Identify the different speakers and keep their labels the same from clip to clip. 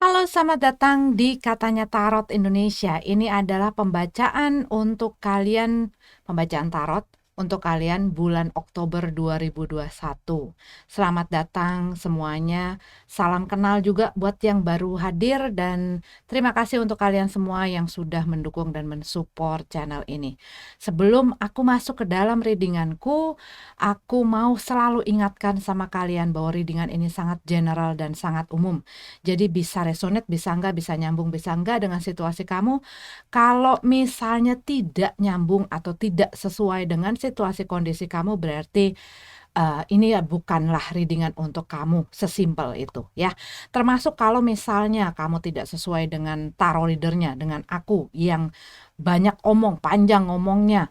Speaker 1: Halo, selamat datang di Katanya Tarot Indonesia. Ini adalah pembacaan tarot untuk kalian bulan Oktober 2021. Selamat datang semuanya. Salam kenal juga buat yang baru hadir dan terima kasih untuk kalian semua yang sudah mendukung dan mensupport channel ini. Sebelum aku masuk ke dalam readinganku, aku mau selalu ingatkan sama kalian bahwa readingan ini sangat general dan sangat umum. Jadi bisa resonate, bisa enggak, bisa nyambung, bisa enggak dengan situasi kamu. Kalau misalnya tidak nyambung atau tidak sesuai dengan situasi kondisi kamu, berarti ini ya bukanlah readingan untuk kamu, sesimpel itu ya. Termasuk kalau misalnya kamu tidak sesuai dengan tarot readernya, dengan aku yang banyak omong, panjang ngomongnya,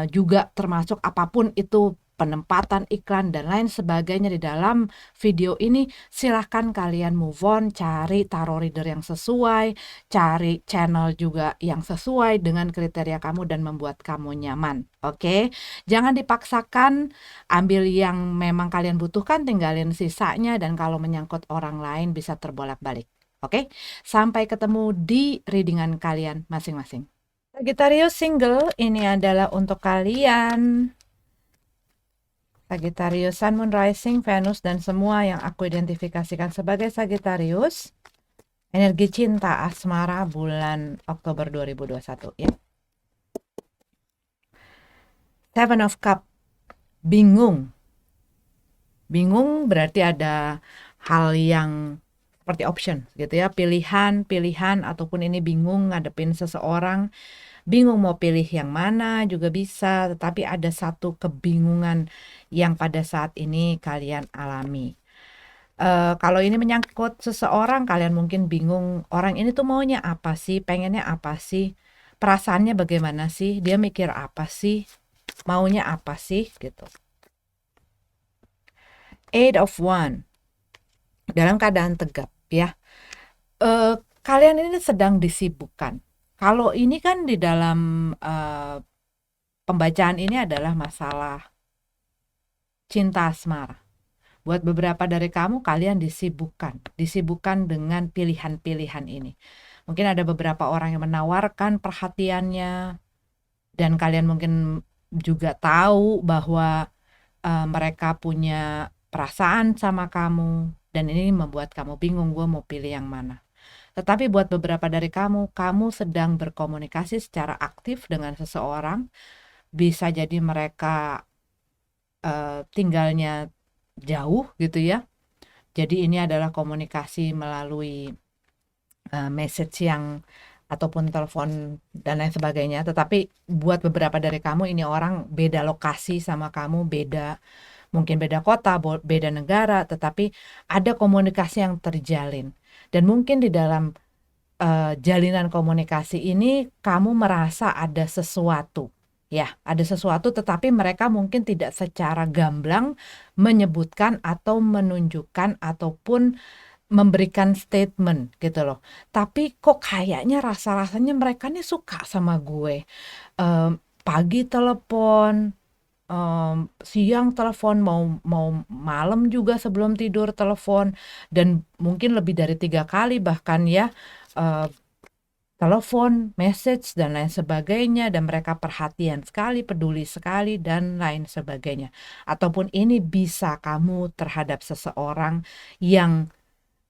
Speaker 1: juga termasuk apapun itu penempatan iklan dan lain sebagainya di dalam video ini, silahkan kalian move on, cari tarot reader yang sesuai, cari channel juga yang sesuai dengan kriteria kamu dan membuat kamu nyaman. Oke? Jangan dipaksakan, ambil yang memang kalian butuhkan, tinggalin sisanya, dan kalau menyangkut orang lain bisa terbolak-balik. Oke? Sampai ketemu di readingan kalian masing-masing. Sagittarius single ini adalah untuk kalian Sagittarius, Sun, Moon, Rising, Venus, dan semua yang aku identifikasikan sebagai Sagittarius. Energi cinta asmara bulan Oktober 2021 ya. Seven of Cup. Bingung. Bingung berarti ada hal yang seperti option gitu ya, pilihan ataupun ini bingung ngadepin seseorang, bingung mau pilih yang mana juga bisa, tetapi ada satu kebingungan yang pada saat ini kalian alami. Kalau ini menyangkut seseorang, kalian mungkin bingung, orang ini tuh maunya apa sih, pengennya apa sih, perasaannya bagaimana sih, dia mikir apa sih, maunya apa sih gitu. Eight of Wands dalam keadaan tegap ya. Kalian ini sedang disibukkan. Kalau ini kan di dalam pembacaan ini adalah masalah cinta asmara. Buat beberapa dari kamu, kalian disibukkan dengan pilihan-pilihan ini. Mungkin ada beberapa orang yang menawarkan perhatiannya, dan kalian mungkin juga tahu bahwa mereka punya perasaan sama kamu, dan ini membuat kamu bingung, gue mau pilih yang mana. Tetapi buat beberapa dari kamu, kamu sedang berkomunikasi secara aktif dengan seseorang. Bisa jadi mereka tinggalnya jauh gitu ya. Jadi ini adalah komunikasi melalui message yang ataupun telepon dan lain sebagainya. Tetapi buat beberapa dari kamu, ini orang beda lokasi sama kamu, mungkin beda kota, beda negara, tetapi ada komunikasi yang terjalin. Dan mungkin di dalam jalinan komunikasi ini kamu merasa ada sesuatu. Ya, ada sesuatu, tetapi mereka mungkin tidak secara gamblang menyebutkan atau menunjukkan ataupun memberikan statement gitu loh. Tapi kok kayaknya rasa-rasanya mereka nih suka sama gue. Pagi telepon, siang telepon, mau malam juga sebelum tidur telepon, dan mungkin lebih dari 3 kali bahkan ya, telepon, message, dan lain sebagainya, dan mereka perhatian sekali, peduli sekali, dan lain sebagainya. Ataupun ini bisa kamu terhadap seseorang yang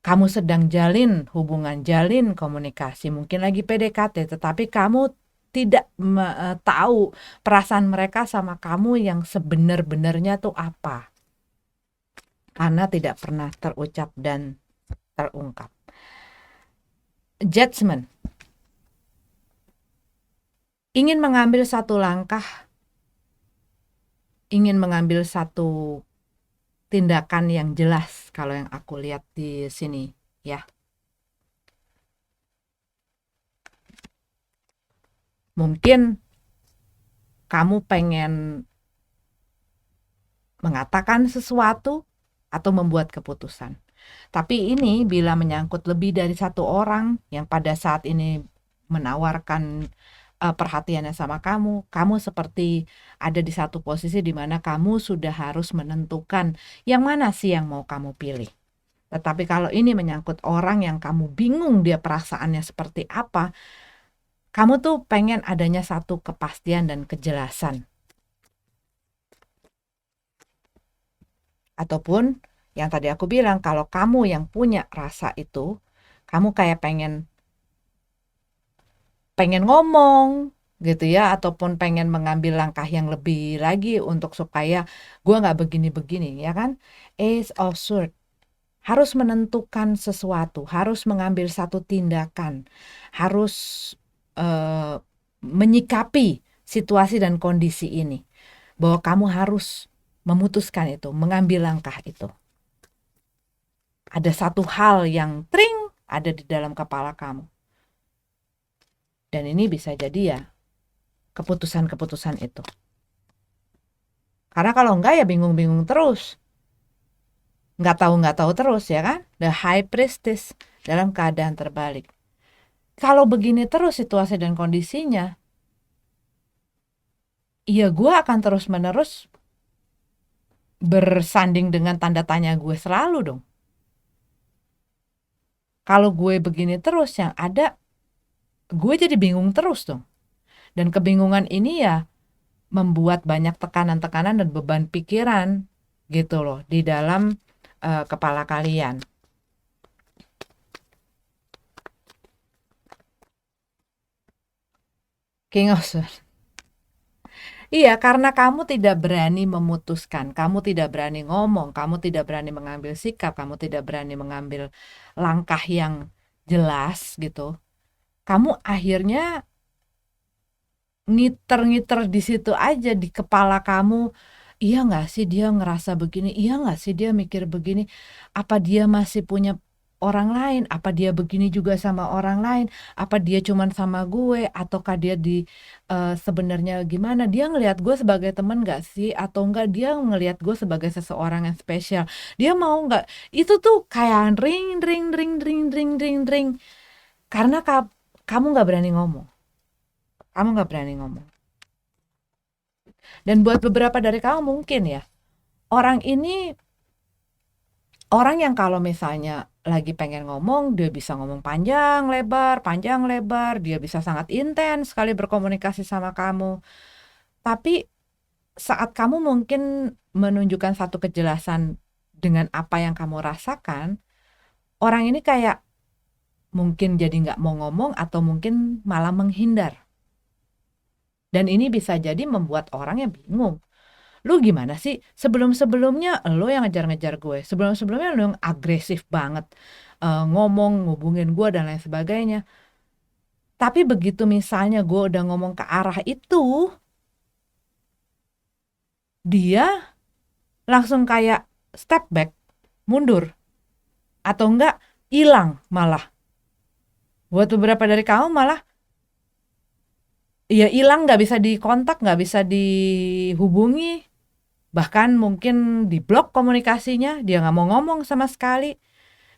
Speaker 1: kamu sedang jalin hubungan, jalin komunikasi, mungkin lagi PDKT, tetapi kamu tidak tahu perasaan mereka sama kamu yang sebenar-benarnya tuh apa, karena tidak pernah terucap dan terungkap. Judgment. Ingin mengambil satu langkah, ingin mengambil satu tindakan yang jelas kalau yang aku lihat di sini ya. Mungkin kamu pengen mengatakan sesuatu atau membuat keputusan. Tapi ini bila menyangkut lebih dari satu orang yang pada saat ini menawarkan perhatiannya sama kamu, kamu seperti ada di satu posisi di mana kamu sudah harus menentukan yang mana sih yang mau kamu pilih. Tetapi kalau ini menyangkut orang yang kamu bingung dia perasaannya seperti apa, kamu tuh pengen adanya satu kepastian dan kejelasan. Ataupun yang tadi aku bilang, kalau kamu yang punya rasa itu, kamu kayak pengen ngomong gitu ya, ataupun pengen mengambil langkah yang lebih lagi untuk supaya gue nggak begini-begini, ya kan? Ace of Swords harus menentukan sesuatu, harus mengambil satu tindakan, harus eh, menyikapi situasi dan kondisi ini, bahwa kamu harus memutuskan itu, mengambil langkah itu. Ada satu hal yang tring ada di dalam kepala kamu. Dan ini bisa jadi ya keputusan-keputusan itu. Karena kalau enggak ya bingung-bingung terus. Nggak tahu terus ya kan? The High Priestess dalam keadaan terbalik. Kalau begini terus situasi dan kondisinya, ya gue akan terus-menerus bersanding dengan tanda tanya gue selalu dong. Kalau gue begini terus, yang ada gue jadi bingung terus dong. Dan kebingungan ini ya membuat banyak tekanan-tekanan dan beban pikiran gitu loh di dalam kepala kalian. King of Swords. Iya, karena kamu tidak berani memutuskan, kamu tidak berani ngomong, kamu tidak berani mengambil sikap, kamu tidak berani mengambil langkah yang jelas gitu. Kamu akhirnya ngiter-ngiter di situ aja di kepala kamu. Iya nggak sih dia ngerasa begini? Iya nggak sih dia mikir begini? Apa dia masih punya orang lain? Apa dia begini juga sama orang lain? Apa dia cuman sama gue? Ataukah dia sebenarnya gimana? Dia ngelihat gue sebagai teman nggak sih? Atau enggak dia ngelihat gue sebagai seseorang yang spesial? Dia mau nggak? Itu tuh kayak ring ring ring ring ring ring ring. Karena kamu nggak berani ngomong. Kamu nggak berani ngomong. Dan buat beberapa dari kamu mungkin ya, orang ini orang yang kalau misalnya lagi pengen ngomong, dia bisa ngomong panjang lebar, dia bisa sangat intens sekali berkomunikasi sama kamu. Tapi saat kamu mungkin menunjukkan satu kejelasan dengan apa yang kamu rasakan, orang ini kayak mungkin jadi nggak mau ngomong atau mungkin malah menghindar. Dan ini bisa jadi membuat orang yang bingung. Lu gimana sih? Sebelum-sebelumnya lo yang ngejar-ngejar gue. Sebelum-sebelumnya lo yang agresif banget. Ngomong, ngubungin gue dan lain sebagainya. Tapi begitu misalnya gue udah ngomong ke arah itu, dia langsung kayak step back, mundur. Atau enggak, hilang malah. Buat beberapa dari kamu malah, ya hilang, gak bisa dikontak, gak bisa dihubungi. Bahkan mungkin diblok komunikasinya, dia gak mau ngomong sama sekali.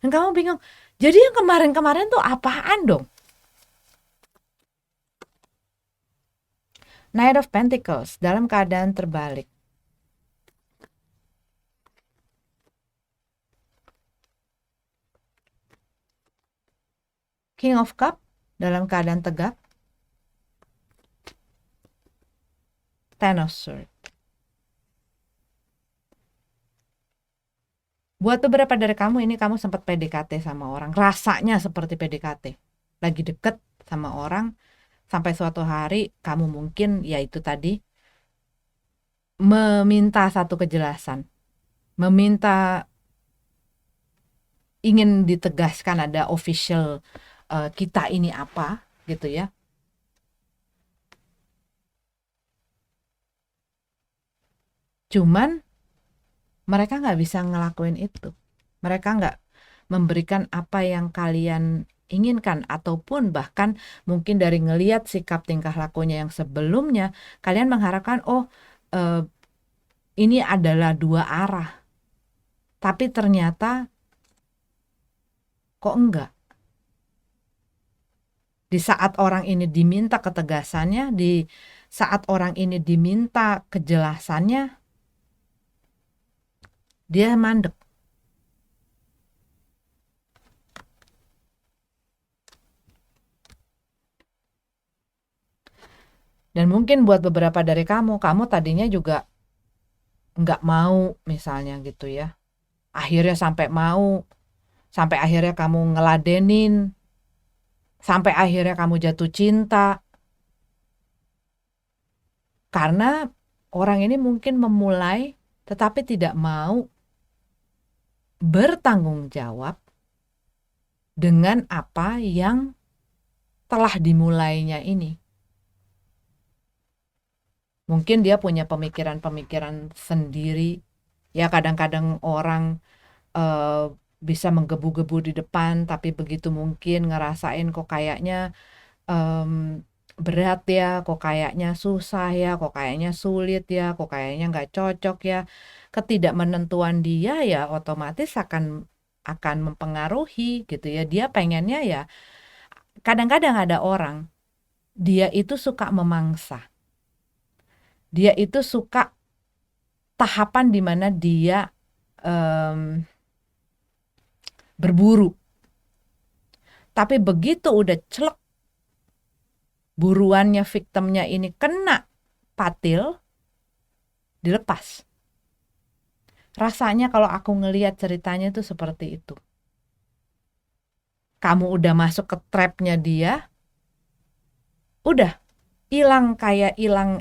Speaker 1: Dan kamu bingung, jadi yang kemarin-kemarin tuh apaan dong? Knight of Pentacles dalam keadaan terbalik. King of Cup dalam keadaan tegak. Ten of Swords. Buat beberapa dari kamu ini kamu sempat PDKT sama orang, rasanya seperti PDKT. Lagi deket sama orang, sampai suatu hari kamu mungkin ya itu tadi meminta satu kejelasan, meminta ingin ditegaskan ada official kita ini apa gitu ya. Cuman mereka nggak bisa ngelakuin itu. Mereka nggak memberikan apa yang kalian inginkan, ataupun bahkan mungkin dari ngeliat sikap tingkah lakunya yang sebelumnya, kalian mengharapkan ini adalah dua arah. Tapi ternyata kok enggak. Di saat orang ini diminta ketegasannya, di saat orang ini diminta kejelasannya, dia mandek. Dan mungkin buat beberapa dari kamu tadinya juga nggak mau misalnya gitu ya. Akhirnya sampai mau, sampai akhirnya kamu ngeladenin, sampai akhirnya kamu jatuh cinta. Karena orang ini mungkin memulai tetapi tidak mau bertanggung jawab dengan apa yang telah dimulainya ini. Mungkin dia punya pemikiran-pemikiran sendiri. Ya kadang-kadang orang bisa menggebu-gebu di depan, tapi begitu mungkin ngerasain kok kayaknya berat ya, kok kayaknya susah ya, kok kayaknya sulit ya, kok kayaknya nggak cocok ya. Ketidakmenentuan dia ya otomatis akan mempengaruhi gitu ya. Dia pengennya ya, kadang-kadang ada orang, dia itu suka memangsa. Dia itu suka tahapan di mana dia berburu. Tapi begitu udah celek, buruannya victimnya ini kena patil, dilepas. Rasanya kalau aku ngelihat ceritanya itu seperti itu. Kamu udah masuk ke trapnya dia, udah hilang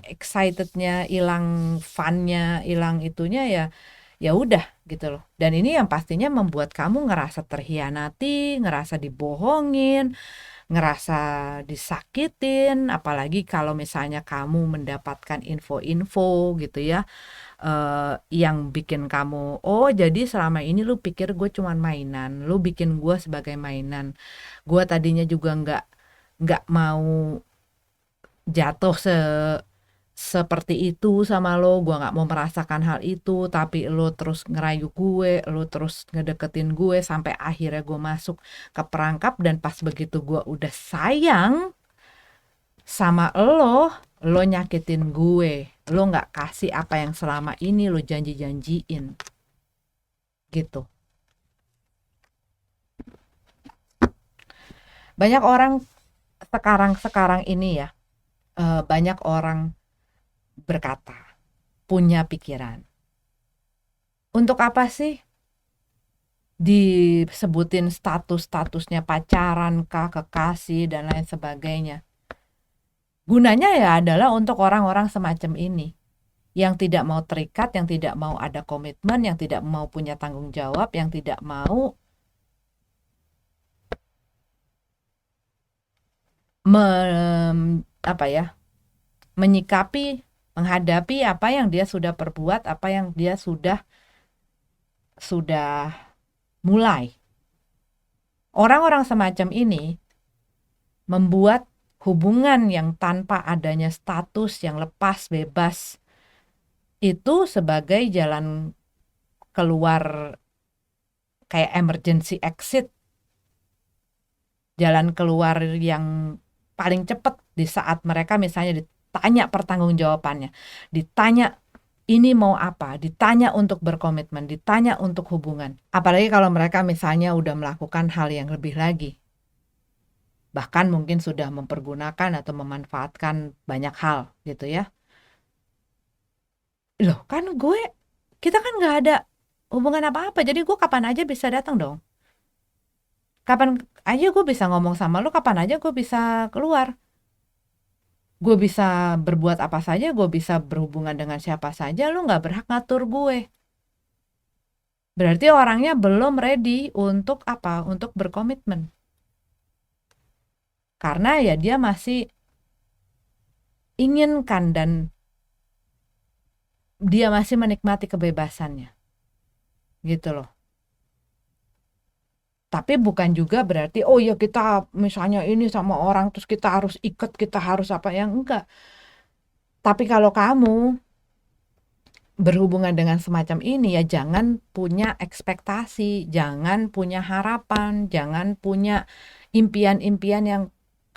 Speaker 1: excitednya, hilang funnya, hilang itunya ya, ya udah gitu loh. Dan ini yang pastinya membuat kamu ngerasa terhianati, ngerasa dibohongin, ngerasa disakitin, apalagi kalau misalnya kamu mendapatkan info-info gitu ya, yang bikin kamu, oh jadi selama ini lu pikir gue cuman mainan, lu bikin gue sebagai mainan, gue tadinya juga nggak mau jatuh seperti itu sama lo, gue nggak mau merasakan hal itu, tapi lo terus ngerayu gue, lo terus ngedeketin gue sampai akhirnya gue masuk ke perangkap, dan pas begitu gue udah sayang sama lo nyakitin gue, lo nggak kasih apa yang selama ini lo janji-janjiin gitu. Banyak orang sekarang ini ya, banyak orang berkata, punya pikiran, untuk apa sih disebutin statusnya pacaran kah, kekasih dan lain sebagainya. Gunanya ya adalah untuk orang-orang semacam ini yang tidak mau terikat, yang tidak mau ada komitmen, yang tidak mau punya tanggung jawab, yang tidak mau menyikapi, menghadapi apa yang dia sudah perbuat, apa yang dia sudah mulai. Orang-orang semacam ini membuat hubungan yang tanpa adanya status, yang lepas bebas, itu sebagai jalan keluar, kayak emergency exit, jalan keluar yang paling cepat di saat mereka misalnya ditanya pertanggungjawabannya, ditanya ini mau apa, ditanya untuk berkomitmen, ditanya untuk hubungan. Apalagi kalau mereka misalnya udah melakukan hal yang lebih lagi, bahkan mungkin sudah mempergunakan atau memanfaatkan banyak hal gitu ya. Loh kan kita kan nggak ada hubungan apa-apa, jadi gue kapan aja bisa datang dong. Kapan aja gue bisa ngomong sama lu, kapan aja gue bisa keluar. Gue bisa berbuat apa saja, gue bisa berhubungan dengan siapa saja, lu nggak berhak ngatur gue. Berarti orangnya belum ready untuk apa? Untuk berkomitmen. Karena ya dia masih inginkan dan dia masih menikmati kebebasannya. Gitu loh. Tapi bukan juga berarti, oh ya kita misalnya ini sama orang, terus kita harus ikut, kita harus apa, yang enggak. Tapi kalau kamu berhubungan dengan semacam ini ya jangan punya ekspektasi, jangan punya harapan, jangan punya impian-impian yang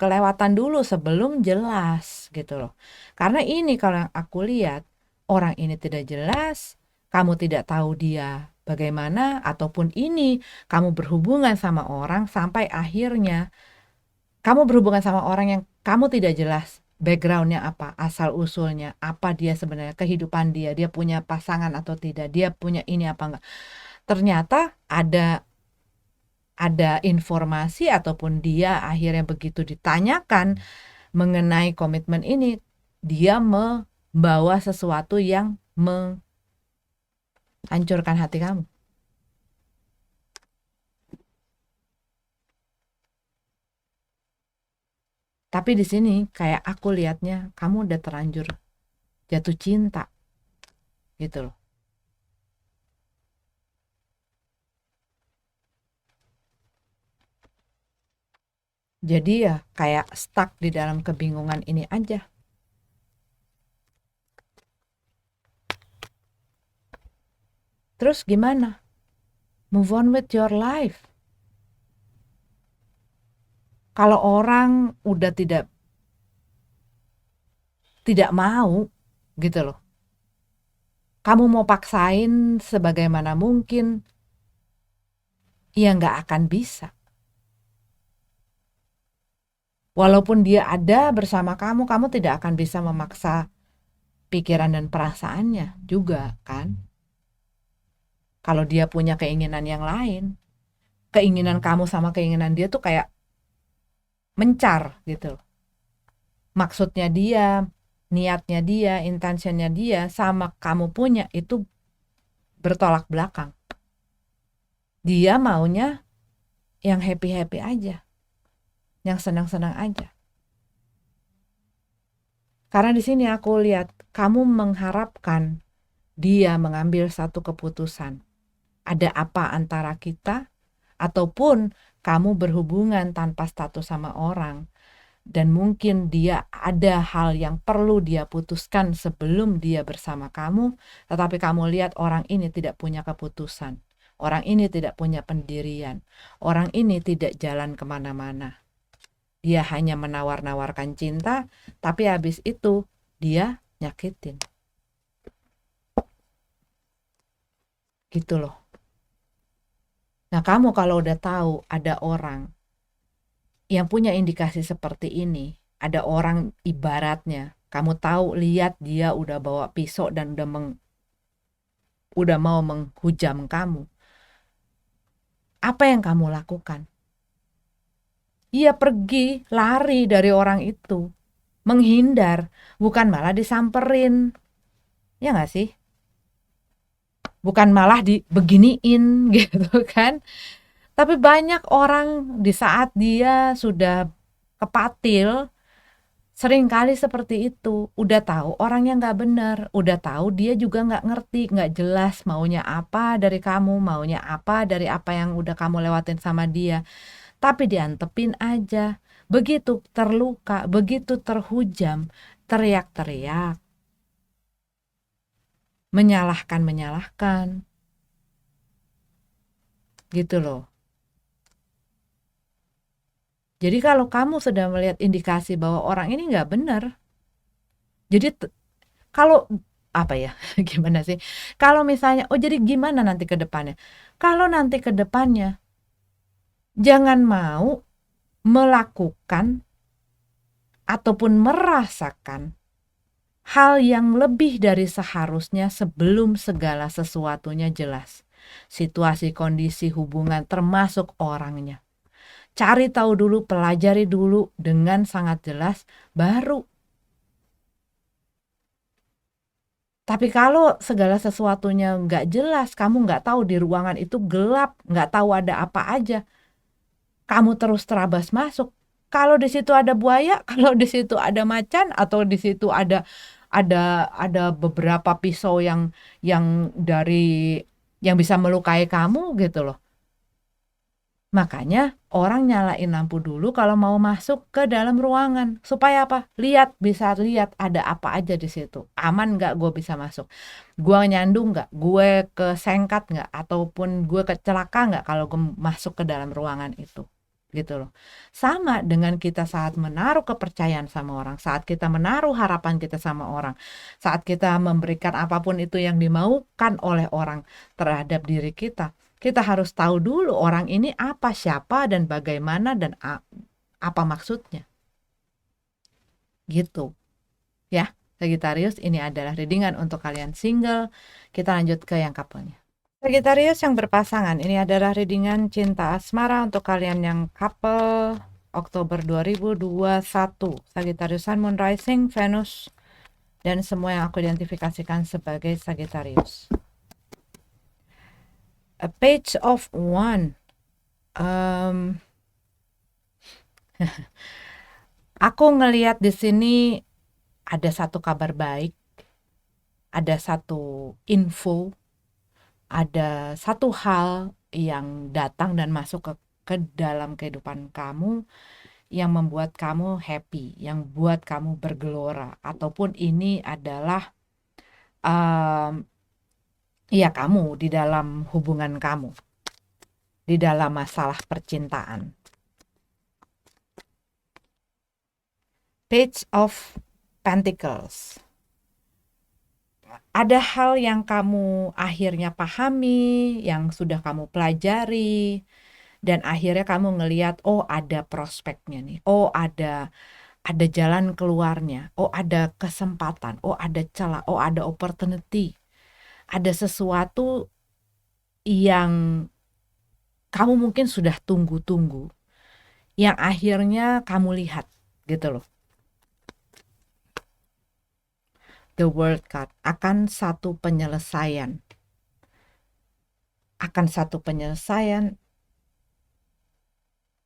Speaker 1: kelewatan dulu sebelum jelas gitu loh. Karena ini kalau yang aku lihat, orang ini tidak jelas, kamu tidak tahu dia bagaimana, ataupun ini kamu berhubungan sama orang sampai akhirnya kamu berhubungan sama orang yang kamu tidak jelas backgroundnya apa, asal usulnya, apa dia sebenarnya, kehidupan dia, dia punya pasangan atau tidak, dia punya ini apa enggak. Ternyata ada informasi ataupun dia akhirnya begitu ditanyakan mengenai komitmen ini, dia membawa sesuatu yang menghancurkan hati kamu. Tapi di sini kayak aku lihatnya kamu udah terlanjur jatuh cinta gitu loh. Jadi ya kayak stuck di dalam kebingungan ini aja. Terus gimana? Move on with your life. Kalau orang udah tidak mau gitu loh. Kamu mau paksain sebagaimana mungkin, ya nggak akan bisa. Walaupun dia ada bersama kamu, kamu tidak akan bisa memaksa pikiran dan perasaannya juga kan. Kalau dia punya keinginan yang lain, keinginan kamu sama keinginan dia tuh kayak mencar gitu. Maksudnya dia, niatnya dia, intentionnya dia sama kamu punya itu bertolak belakang. Dia maunya yang happy-happy aja, yang senang-senang aja. Karena di sini aku lihat kamu mengharapkan dia mengambil satu keputusan. Ada apa antara kita, ataupun kamu berhubungan tanpa status sama orang, dan mungkin dia ada hal yang perlu dia putuskan sebelum dia bersama kamu, tetapi kamu lihat orang ini tidak punya keputusan. Orang ini tidak punya pendirian. Orang ini tidak jalan kemana-mana. Dia hanya menawar-nawarkan cinta, tapi habis itu dia nyakitin. Gitu loh. Nah, kamu kalau udah tahu ada orang yang punya indikasi seperti ini, ada orang ibaratnya, kamu tahu lihat dia udah bawa pisau dan udah mau menghujam kamu. Apa yang kamu lakukan? Ia pergi, lari dari orang itu, menghindar, bukan malah disamperin. Ya nggak sih? Bukan malah dibeginiin gitu kan. Tapi banyak orang di saat dia sudah kepatil, seringkali seperti itu. Udah tahu orangnya nggak benar, udah tahu dia juga nggak ngerti, nggak jelas maunya apa dari kamu, maunya apa dari apa yang udah kamu lewatin sama dia. Tapi diantepin aja. Begitu terluka, begitu terhujam, teriak-teriak, menyalahkan, gitu loh. Jadi kalau kamu sudah melihat indikasi bahwa orang ini nggak benar, jadi kalau apa ya, gimana sih? Kalau misalnya, oh jadi gimana nanti ke depannya? Kalau nanti ke depannya, jangan mau melakukan ataupun merasakan hal yang lebih dari seharusnya sebelum segala sesuatunya jelas. Situasi, kondisi, hubungan, termasuk orangnya. Cari tahu dulu, pelajari dulu dengan sangat jelas, baru. Tapi kalau segala sesuatunya nggak jelas, kamu nggak tahu di ruangan itu gelap, nggak tahu ada apa aja, kamu terus terabas masuk. Kalau di situ ada buaya, kalau di situ ada macan, atau di situ ada beberapa pisau yang bisa melukai kamu gitu loh. Makanya orang nyalain lampu dulu kalau mau masuk ke dalam ruangan. Supaya apa? Bisa lihat ada apa aja di situ. Aman nggak gue bisa masuk? Gue nyandung nggak? Gue kesengkat nggak? Ataupun gue kecelaka nggak kalau gue masuk ke dalam ruangan itu? Gitu loh. Sama dengan kita saat menaruh kepercayaan sama orang, saat kita menaruh harapan kita sama orang, saat kita memberikan apapun itu yang dimaukan oleh orang terhadap diri kita harus tahu dulu orang ini apa, siapa, dan bagaimana, dan apa maksudnya. gitu ya. Sagittarius, ini adalah readingan untuk kalian single. Kita lanjut ke yang couple-nya. Sagittarius yang berpasangan, ini adalah readingan cinta asmara untuk kalian yang couple Oktober 2021. Sagittarius Sun, Moon, Rising, Venus, dan semua yang aku identifikasikan sebagai Sagittarius. A Page of One. Aku ngelihat di sini ada satu kabar baik, ada satu info, ada satu hal yang datang dan masuk ke dalam kehidupan kamu yang membuat kamu happy, yang buat kamu bergelora, ataupun ini adalah ya kamu di dalam hubungan kamu, di dalam masalah percintaan. Page of Pentacles. Ada hal yang kamu akhirnya pahami, yang sudah kamu pelajari, dan akhirnya kamu ngelihat, oh ada prospeknya nih, oh ada jalan keluarnya, oh ada kesempatan, oh ada celah, oh ada opportunity, ada sesuatu yang kamu mungkin sudah tunggu-tunggu, yang akhirnya kamu lihat gitu loh. The World Card akan satu penyelesaian.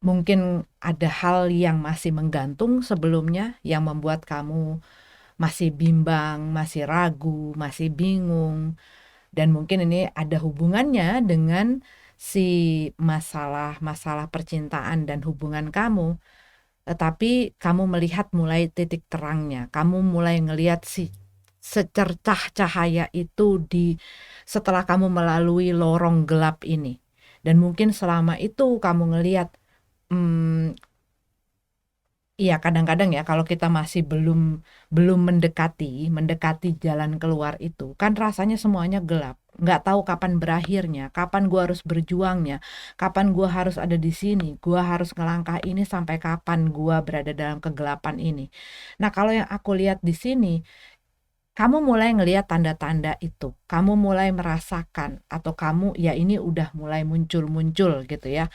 Speaker 1: Mungkin ada hal yang masih menggantung sebelumnya yang membuat kamu masih bimbang, masih ragu, masih bingung. Dan mungkin ini ada hubungannya dengan si masalah percintaan dan hubungan kamu. Tetapi kamu melihat mulai titik terangnya. Kamu mulai ngelihat si secercah cahaya itu setelah kamu melalui lorong gelap ini. Dan mungkin selama itu kamu ngelihat iya kadang-kadang ya kalau kita masih belum mendekati jalan keluar itu kan rasanya semuanya gelap, nggak tahu kapan berakhirnya, kapan gua harus berjuangnya, kapan gua harus ada di sini, gua harus ngelangkah ini sampai kapan gua berada dalam kegelapan ini. Nah kalau yang aku lihat di sini, kamu mulai ngelihat tanda-tanda itu, kamu mulai merasakan, atau kamu ya ini udah mulai muncul-muncul gitu ya.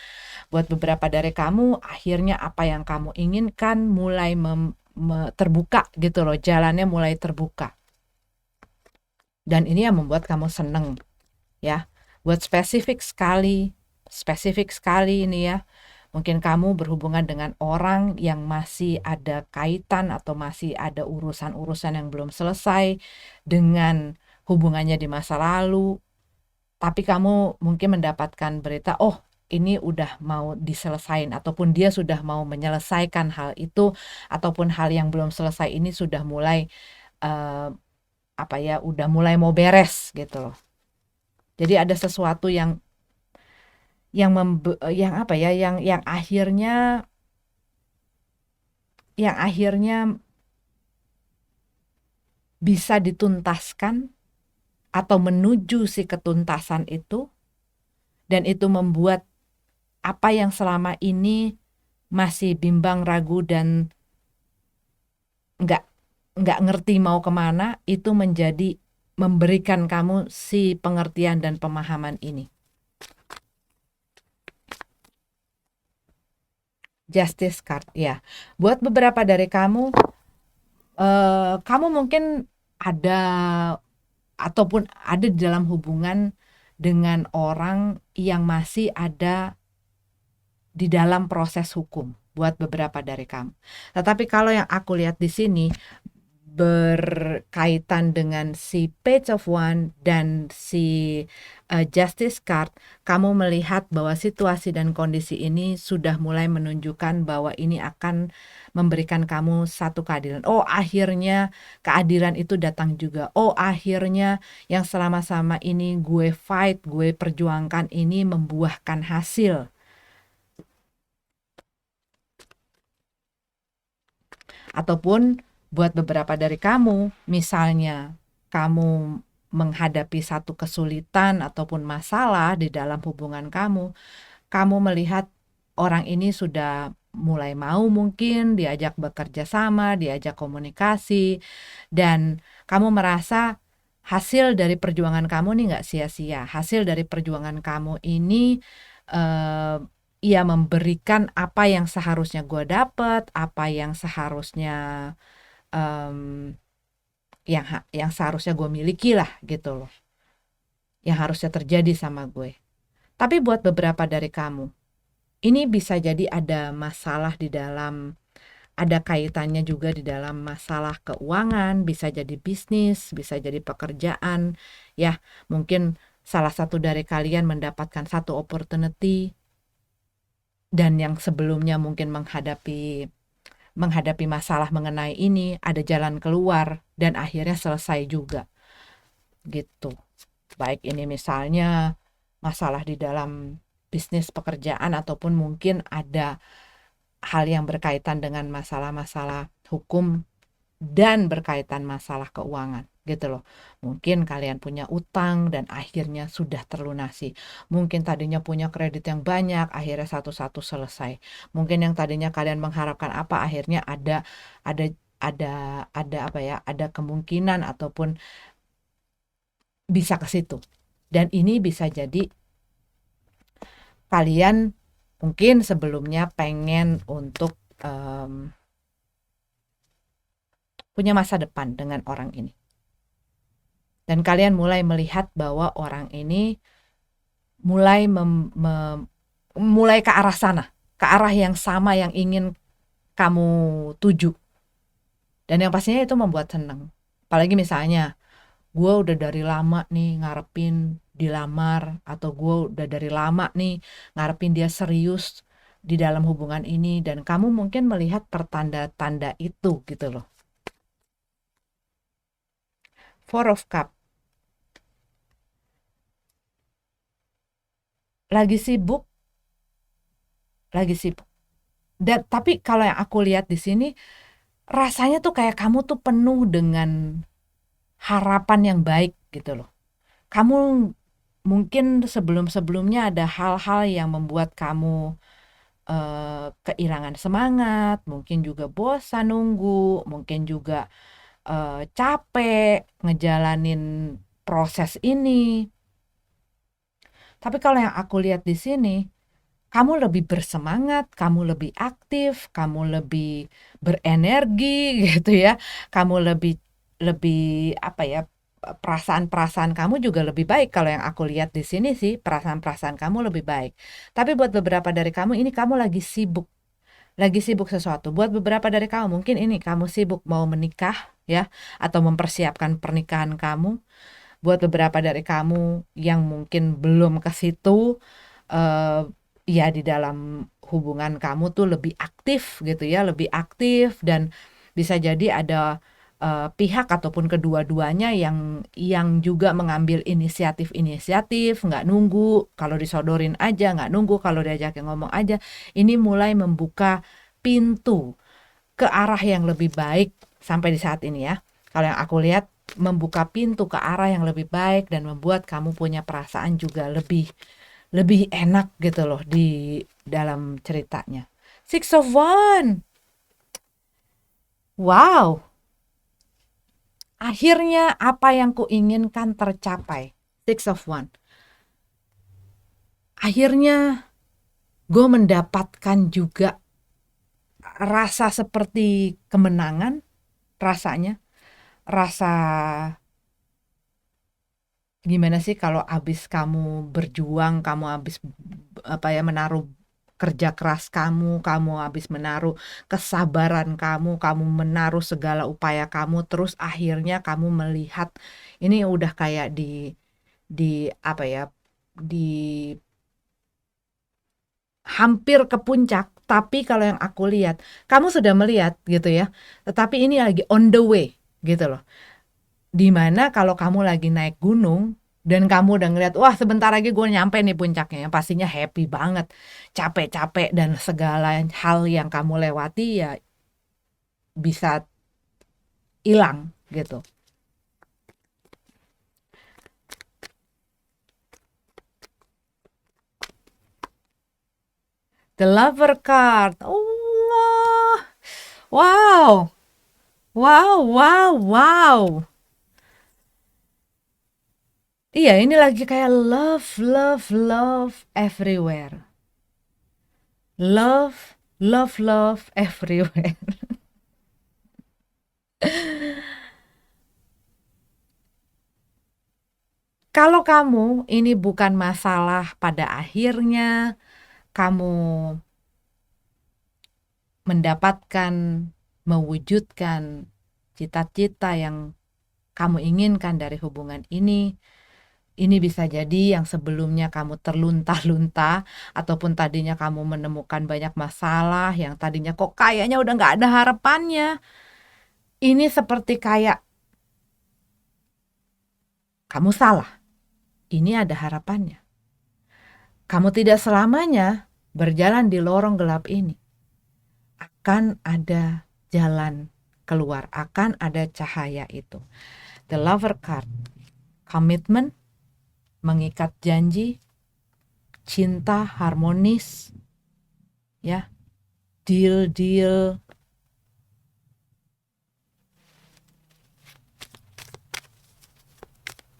Speaker 1: Buat beberapa dari kamu, akhirnya apa yang kamu inginkan mulai terbuka gitu loh, jalannya mulai terbuka. Dan ini yang membuat kamu seneng ya. Buat spesifik sekali ini ya. Mungkin kamu berhubungan dengan orang yang masih ada kaitan atau masih ada urusan-urusan yang belum selesai dengan hubungannya di masa lalu. Tapi kamu mungkin mendapatkan berita, oh ini udah mau diselesain, ataupun dia sudah mau menyelesaikan hal itu, ataupun hal yang belum selesai ini sudah mulai udah mulai mau beres gitu loh. Jadi ada sesuatu yang akhirnya bisa dituntaskan atau menuju si ketuntasan itu, dan itu membuat apa yang selama ini masih bimbang, ragu, dan nggak ngerti mau kemana, itu memberikan kamu si pengertian dan pemahaman ini. Justice card ya. Buat beberapa dari kamu, kamu mungkin ada ataupun ada di dalam hubungan dengan orang yang masih ada di dalam proses hukum buat beberapa dari kamu. Tetapi kalau yang aku lihat di sini berkaitan dengan si Page of One dan si Justice Card, kamu melihat bahwa situasi dan kondisi ini sudah mulai menunjukkan bahwa ini akan memberikan kamu satu keadilan. Oh, akhirnya keadilan itu datang juga. Oh, akhirnya yang selama-sama ini gue fight, gue perjuangkan ini membuahkan hasil. Ataupun buat beberapa dari kamu, misalnya kamu menghadapi satu kesulitan ataupun masalah di dalam hubungan kamu melihat orang ini sudah mulai mau mungkin diajak bekerja sama, diajak komunikasi, dan kamu merasa hasil dari perjuangan kamu nih nggak sia-sia. Hasil dari perjuangan kamu ini eh, ya memberikan apa yang seharusnya gue dapet, apa yang seharusnya em, yang seharusnya gue miliki lah gitu loh, yang harusnya terjadi sama gue. Tapi buat beberapa dari kamu, ini bisa jadi ada masalah di dalam, ada kaitannya juga di dalam masalah keuangan, bisa jadi bisnis, bisa jadi pekerjaan, ya mungkin salah satu dari kalian mendapatkan satu opportunity dan yang sebelumnya mungkin menghadapi masalah mengenai ini, ada jalan keluar dan akhirnya selesai juga gitu. Baik ini misalnya masalah di dalam bisnis pekerjaan ataupun mungkin ada hal yang berkaitan dengan masalah-masalah hukum dan berkaitan masalah keuangan gitu loh. Mungkin kalian punya utang dan akhirnya sudah terlunasi. Mungkin tadinya punya kredit yang banyak, akhirnya satu-satu selesai. Mungkin yang tadinya kalian mengharapkan apa, akhirnya ada ada ada apa ya? Ada kemungkinan ataupun bisa ke situ. Dan ini bisa jadi kalian mungkin sebelumnya pengen untuk punya masa depan dengan orang ini. Dan kalian mulai melihat bahwa orang ini mulai mulai ke arah sana, ke arah yang sama yang ingin kamu tuju. Dan yang pastinya itu membuat seneng. Apalagi misalnya, gue udah dari lama nih ngarepin dilamar, atau gue udah dari lama nih ngarepin dia serius di dalam hubungan ini, dan kamu mungkin melihat pertanda-tanda itu gitu loh. Four of Cup. Lagi sibuk, lagi sibuk. Dan tapi kalau yang aku lihat di sini, rasanya tuh kayak kamu tuh penuh dengan harapan yang baik gitu loh. Kamu mungkin sebelum-sebelumnya ada hal-hal yang membuat kamu kehilangan semangat, mungkin juga bosan nunggu, mungkin juga capek ngejalanin proses ini. Tapi kalau yang aku lihat di sini, kamu lebih bersemangat, kamu lebih aktif, kamu lebih berenergi gitu ya. Kamu lebih lebih apa ya, perasaan-perasaan kamu juga lebih baik kalau yang aku lihat di sini sih, perasaan-perasaan kamu lebih baik. Tapi buat beberapa dari kamu ini kamu lagi sibuk sesuatu. Buat beberapa dari kamu mungkin ini kamu sibuk mau menikah ya, atau mempersiapkan pernikahan kamu. Buat beberapa dari kamu yang mungkin belum ke situ, eh, ya di dalam hubungan kamu tuh lebih aktif gitu ya, lebih aktif, dan bisa jadi ada pihak ataupun kedua-duanya yang juga mengambil inisiatif, nggak nunggu kalau disodorin aja, nggak nunggu kalau diajakin ngomong aja. Ini mulai membuka pintu ke arah yang lebih baik sampai di saat ini ya. Kalau yang aku lihat, membuka pintu ke arah yang lebih baik dan membuat kamu punya perasaan juga lebih lebih enak gitu loh di dalam ceritanya. Six of One. Wow, akhirnya apa yang kuinginkan tercapai. Six of One. Akhirnya gue mendapatkan juga rasa seperti kemenangan, rasanya. Rasa gimana sih kalau abis kamu berjuang, kamu abis apa ya, menaruh kerja keras kamu habis menaruh kesabaran kamu menaruh segala upaya kamu, terus akhirnya kamu melihat ini udah kayak di apa ya, di hampir ke puncak. Tapi kalau yang aku lihat, kamu sudah melihat gitu ya, tetapi ini lagi on the way gitu loh. Dimana kalau kamu lagi naik gunung dan kamu udah ngeliat, wah sebentar lagi gue nyampe nih puncaknya, yang pastinya happy banget, capek-capek dan segala hal yang kamu lewati ya bisa hilang gitu. The Lover card, oh Wow, wow, wow, wow. Iya, ini lagi kayak love, love, love everywhere. Love, love, love everywhere. Kalau kamu ini bukan masalah pada akhirnya kamu mendapatkan, mewujudkan cita-cita yang kamu inginkan dari hubungan ini bisa jadi yang sebelumnya kamu terlunta-lunta, ataupun tadinya kamu menemukan banyak masalah, yang tadinya kok kayaknya udah nggak ada harapannya. Ini seperti kayak kamu salah, ini ada harapannya. Kamu tidak selamanya berjalan di lorong gelap ini. Akan ada jalan keluar, akan ada cahaya itu. The Lover card, komitmen, mengikat janji, cinta harmonis, ya, deal-deal.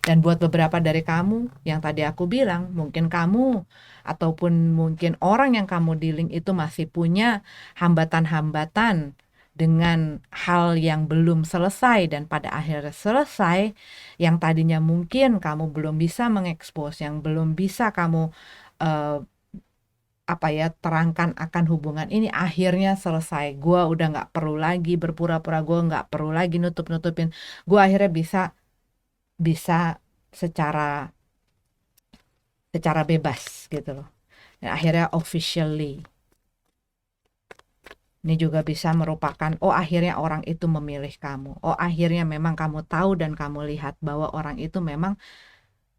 Speaker 1: Dan buat beberapa dari kamu yang tadi aku bilang, mungkin kamu ataupun mungkin orang yang kamu dealing itu masih punya hambatan-hambatan dengan hal yang belum selesai dan pada akhirnya selesai, yang tadinya mungkin kamu belum bisa mengekspos, yang belum bisa kamu eh, terangkan akan hubungan ini, akhirnya selesai. Gua udah nggak perlu lagi berpura-pura, gua nggak perlu lagi nutup-nutupin. Gua akhirnya bisa bisa secara secara bebas gitu loh. Dan akhirnya officially ini juga bisa merupakan, oh akhirnya orang itu memilih kamu. Oh akhirnya memang kamu tahu dan kamu lihat bahwa orang itu memang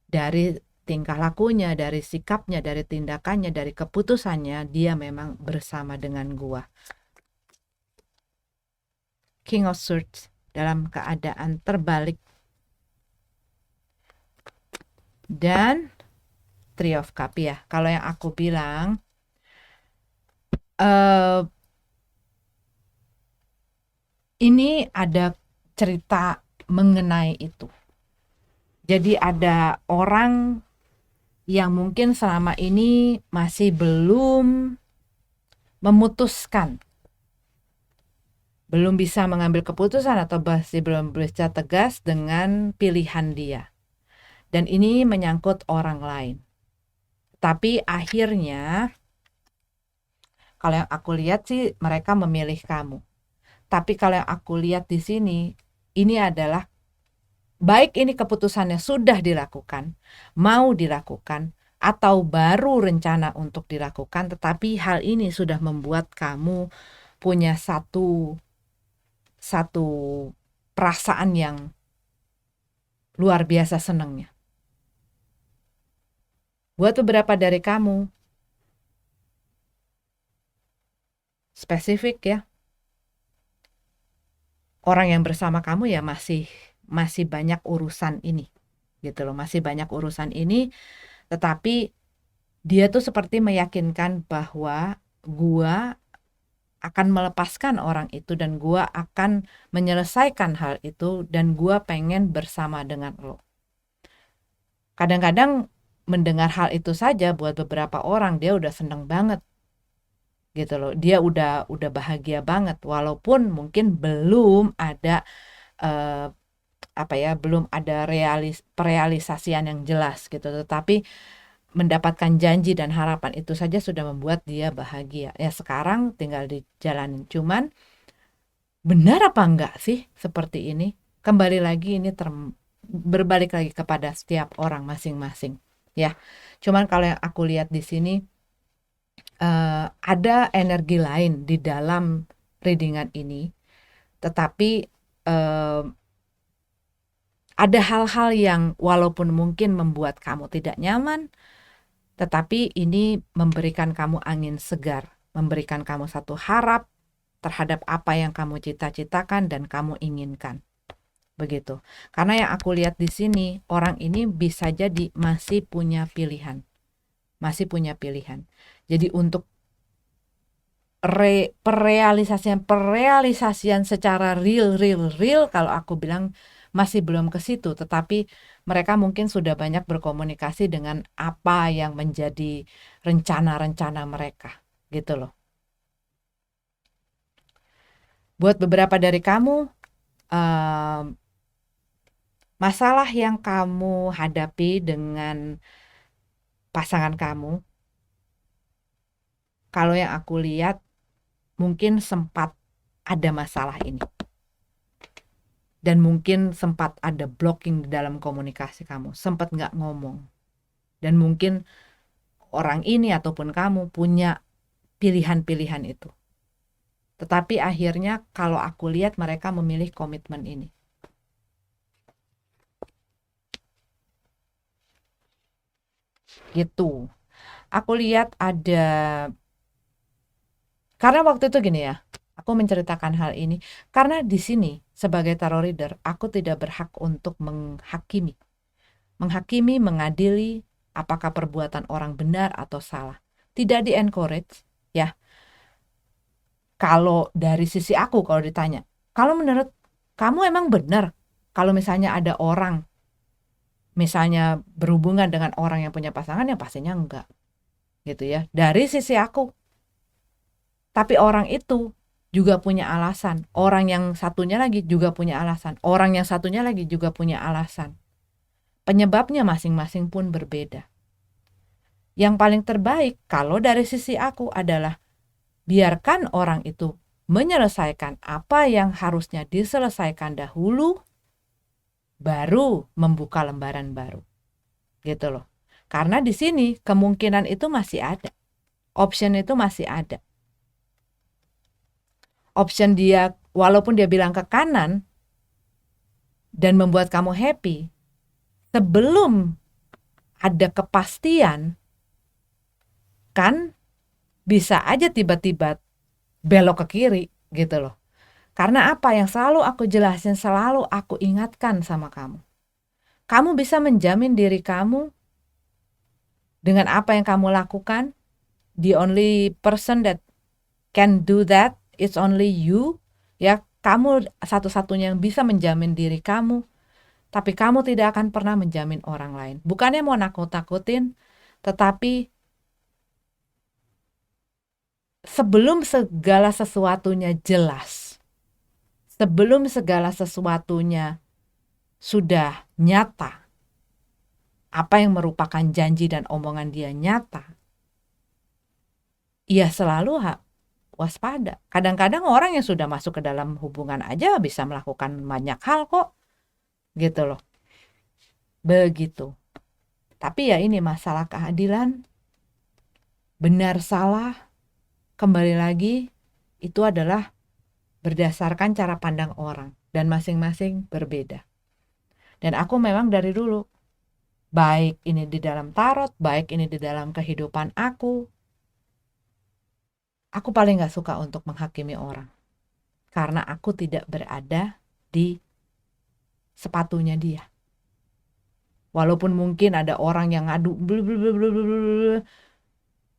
Speaker 1: dari tingkah lakunya, dari sikapnya, dari tindakannya, dari keputusannya, dia memang bersama dengan gua. King of Swords dalam keadaan terbalik. Dan Three of Cup ya. Kalau yang aku bilang, ini ada cerita mengenai itu. Jadi ada orang yang mungkin selama ini masih belum memutuskan, belum bisa mengambil keputusan atau masih belum bisa tegas dengan pilihan dia. Dan ini menyangkut orang lain. Tapi akhirnya, kalau yang aku lihat sih mereka memilih kamu. Tapi kalau yang aku lihat di sini, ini adalah baik ini keputusannya sudah dilakukan, mau dilakukan, atau baru rencana untuk dilakukan, tetapi hal ini sudah membuat kamu punya satu perasaan yang luar biasa senangnya. Buat beberapa dari kamu, spesifik ya, orang yang bersama kamu ya masih banyak urusan ini, gitu loh, masih banyak urusan ini, tetapi dia tuh seperti meyakinkan bahwa gua akan melepaskan orang itu dan gua akan menyelesaikan hal itu dan gua pengen bersama dengan lo. Kadang-kadang mendengar hal itu saja buat beberapa orang dia udah seneng banget gitu loh. Dia udah bahagia banget walaupun mungkin belum ada eh, belum ada perealisasian yang jelas gitu. Tetapi mendapatkan janji dan harapan itu saja sudah membuat dia bahagia. Ya sekarang tinggal dijalanin. Cuman benar apa enggak sih seperti ini? Kembali lagi ini berbalik lagi kepada setiap orang masing-masing. Ya, cuman kalau yang aku lihat di sini ada energi lain di dalam readingan ini, tetapi eh, ada hal-hal yang walaupun mungkin membuat kamu tidak nyaman, tetapi ini memberikan kamu angin segar, memberikan kamu satu harap terhadap apa yang kamu cita-citakan dan kamu inginkan. Begitu. Karena yang aku lihat di sini, orang ini bisa jadi masih punya pilihan. Masih punya pilihan. Jadi untuk perealisasian secara real kalau aku bilang masih belum ke situ, tetapi mereka mungkin sudah banyak berkomunikasi dengan apa yang menjadi rencana-rencana mereka, gitu loh. Buat beberapa dari kamu, masalah yang kamu hadapi dengan pasangan kamu, kalau yang aku lihat mungkin sempat ada masalah ini. Dan mungkin sempat ada blocking di dalam komunikasi kamu, sempat nggak ngomong. Dan mungkin orang ini ataupun kamu punya pilihan-pilihan itu. Tetapi akhirnya kalau aku lihat mereka memilih komitmen ini. Gitu. Aku lihat ada, karena waktu itu gini ya, aku menceritakan hal ini karena di sini sebagai tarot reader aku tidak berhak untuk menghakimi, mengadili apakah perbuatan orang benar atau salah. Tidak di encourage ya. Kalau dari sisi aku, kalau ditanya, kalau menurut kamu emang benar kalau misalnya ada orang misalnya berhubungan dengan orang yang punya pasangan, ya pastinya enggak gitu ya, dari sisi aku. Tapi orang itu juga punya alasan, orang yang satunya lagi juga punya alasan, orang yang satunya lagi juga punya alasan. Penyebabnya masing-masing pun berbeda. Yang paling terbaik kalau dari sisi aku adalah biarkan orang itu menyelesaikan apa yang harusnya diselesaikan dahulu, baru membuka lembaran baru. Gitu loh. Karena di sini kemungkinan itu masih ada. Option itu masih ada. Option dia, walaupun dia bilang ke kanan dan membuat kamu happy, sebelum ada kepastian, kan bisa aja tiba-tiba belok ke kiri gitu loh. Karena apa yang selalu aku jelasin, selalu aku ingatkan sama kamu. Kamu bisa menjamin diri kamu dengan apa yang kamu lakukan. The only person that can do that is only you. Ya, kamu satu-satunya yang bisa menjamin diri kamu. Tapi kamu tidak akan pernah menjamin orang lain. Bukannya mau nakut-takutin, tetapi sebelum segala sesuatunya jelas, sebelum segala sesuatunya sudah nyata, apa yang merupakan janji dan omongan dia nyata, ia selalu waspada. Kadang-kadang orang yang sudah masuk ke dalam hubungan aja bisa melakukan banyak hal kok, gitu loh. Begitu. Tapi ya ini masalah keadilan, benar salah, kembali lagi itu adalah berdasarkan cara pandang orang dan masing-masing berbeda. Dan aku memang dari dulu, baik ini di dalam tarot, baik ini di dalam kehidupan aku paling gak suka untuk menghakimi orang. Karena aku tidak berada di sepatunya dia. Walaupun mungkin ada orang yang ngadu,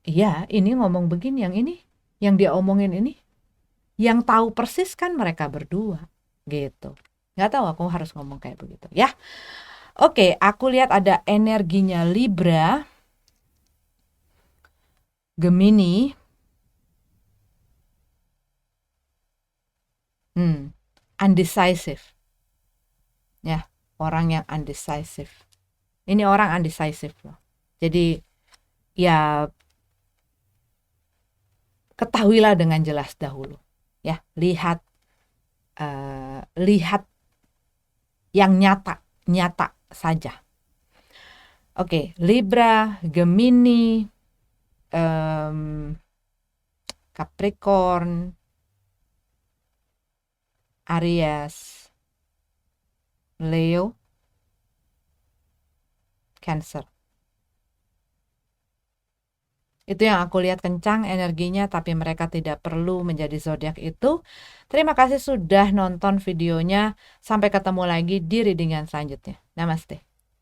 Speaker 1: iya ini ngomong begini, yang dia omongin ini, yang tahu persis kan mereka berdua, gitu. Gak tahu aku harus ngomong kayak begitu ya. Oke, aku lihat ada energinya Libra, Gemini, undecisive. Ya, orang yang undecisive. Ini orang undecisive loh. Jadi ya ketahuilah dengan jelas dahulu. Ya, lihat yang nyata saja. Oke, Libra, Gemini, Capricorn, Aries, Leo, Cancer. Itu yang aku lihat kencang energinya, tapi mereka tidak perlu menjadi zodiak itu. Terima kasih sudah nonton videonya. Sampai ketemu lagi di readingan selanjutnya. Namaste.